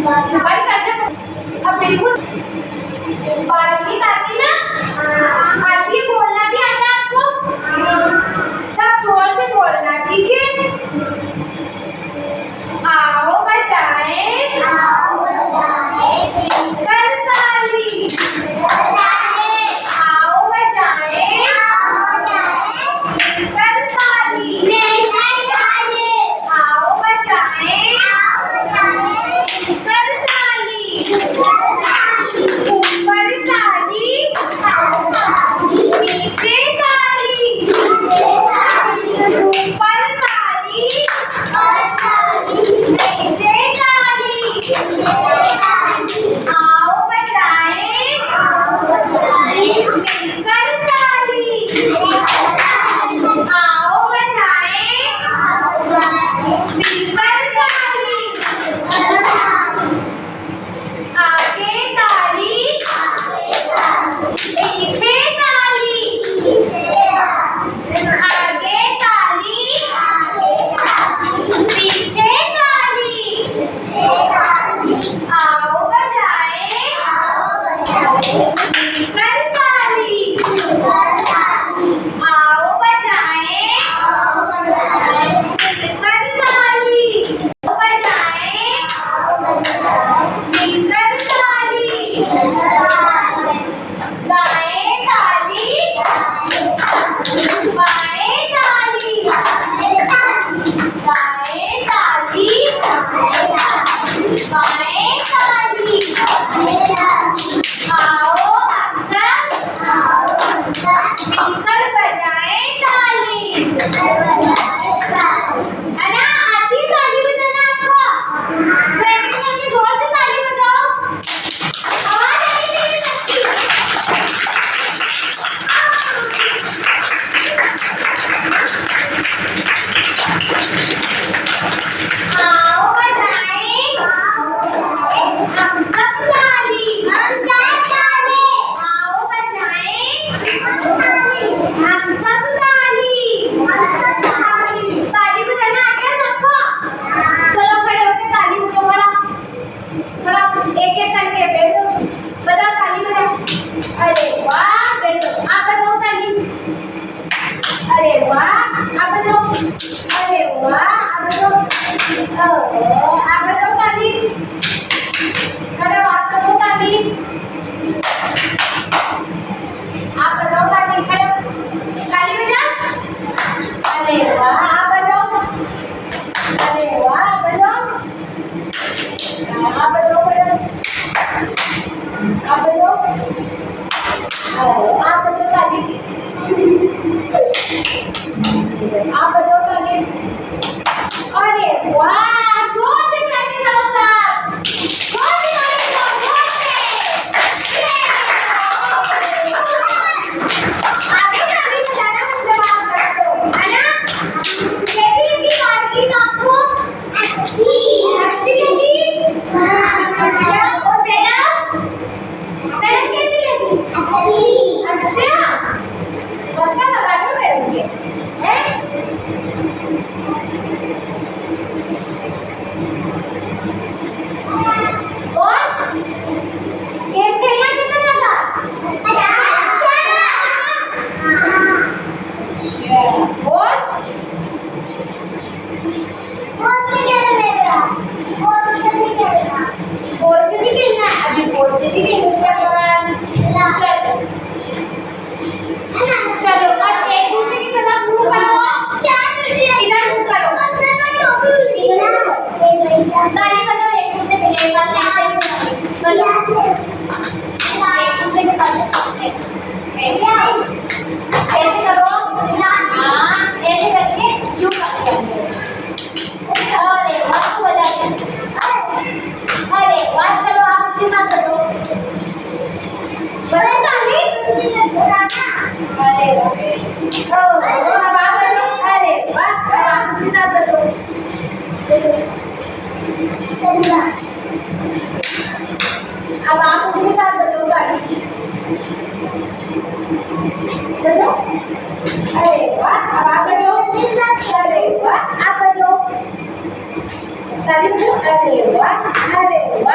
भाई करते अब बिल्कुल बातचीत आती ना आती है, बोलना भी आता है आपको, सब जोर से बोलना, ठीक है। आओ बजाएं, आओ बजाएं करताली, आओ बजाएं, आओ बजाएं करताली, आओ बजाएं, आओ बजाएं करताली, ऊपर ताली, नीचे ताली, ऊपर ताली, नीचे ताली, आओ बजाएं, मिलकर ताली, आओ बजाएं, मिलकर ताली, आगे ताली, पीछे ताली, आगे ताली, पीछे ताली, आओ बजाएं, मिलकर ताली, आओ बजाएं, मिलकर ताली, आओ बजाएं, मिलकर ताली, दाएं ताली, बाएं ताली, दाएं ताली, बाएं ताली, आओ हम सब मिलकर बजाएं ताली, है ना? आती है ताली बजाना आपको? क्लैपिंग करके जोर से ताली बजाओ, आवाज आनी चाहिए सबकी। आओ बजाएं, हम सब ताली, आओ बजाएं, हम सब ताली, ताली बजाना आ गया सबको? चलो खड़े होके ताली बजाओ, खड़ा एक एक करके बैठो, बजाओ ताली बजाओ। अरे वाह, बैठो, आप बजाओ ताली, अरे वाह आप बजाओ, अरे वाह आप बजाओ, आप बजाओ ताली, खड़े हो, आप बजाओ ताली, आप बजाओ ताली, खड़े हो, ताली बजाओ, अरे वाह आप बजाओ, अरे वाह आप बजाओ, आप बजाओ, खड़े हो, आप बजाओ, आप बजाओ ताली, आप बजाओ ताली, अरे वाह जोर से क्लैपिंग करो सब, जोर से ताली बजाओ, जोर से, आगे ताली बजाना मुझसे बात करो, है ना? कैसी लगी बातचीत आपको? अच्छी लगी? अच्छा, और मैडम कैसी लगी? अच्छा, बस का लगा दो मैडम के, हैं? और गेम खेलना कैसा लगा? अच्छा, और बॉल से भी खेलना है, अभी बॉल से भी खेलूंगा अपन, चलो चलो, और एक दूसरे की तरफ मुंह करो, इधर मुंह करो, ताली बजाओ एक दूसरे के साथ, ऐसे बजाओ, एक दूसरे के साथ ऐसे करो, हाँ ऐसे करके यूं ताली बजाओ, अरे वाह बजाओ, अरे वाह, चलो आप उसके साथ बजाओ, बजाओ ताली, अरे वाह, अब आप बजाओ, अरे वाह, आप उसके साथ बजाओ, अब आप उसके साथ बजाओ ताली, बजाओ, अरे वाह, अब आप बजाओ, अरे वाह आप बजाओ, ताली बजाओ, अरे वाह, अरे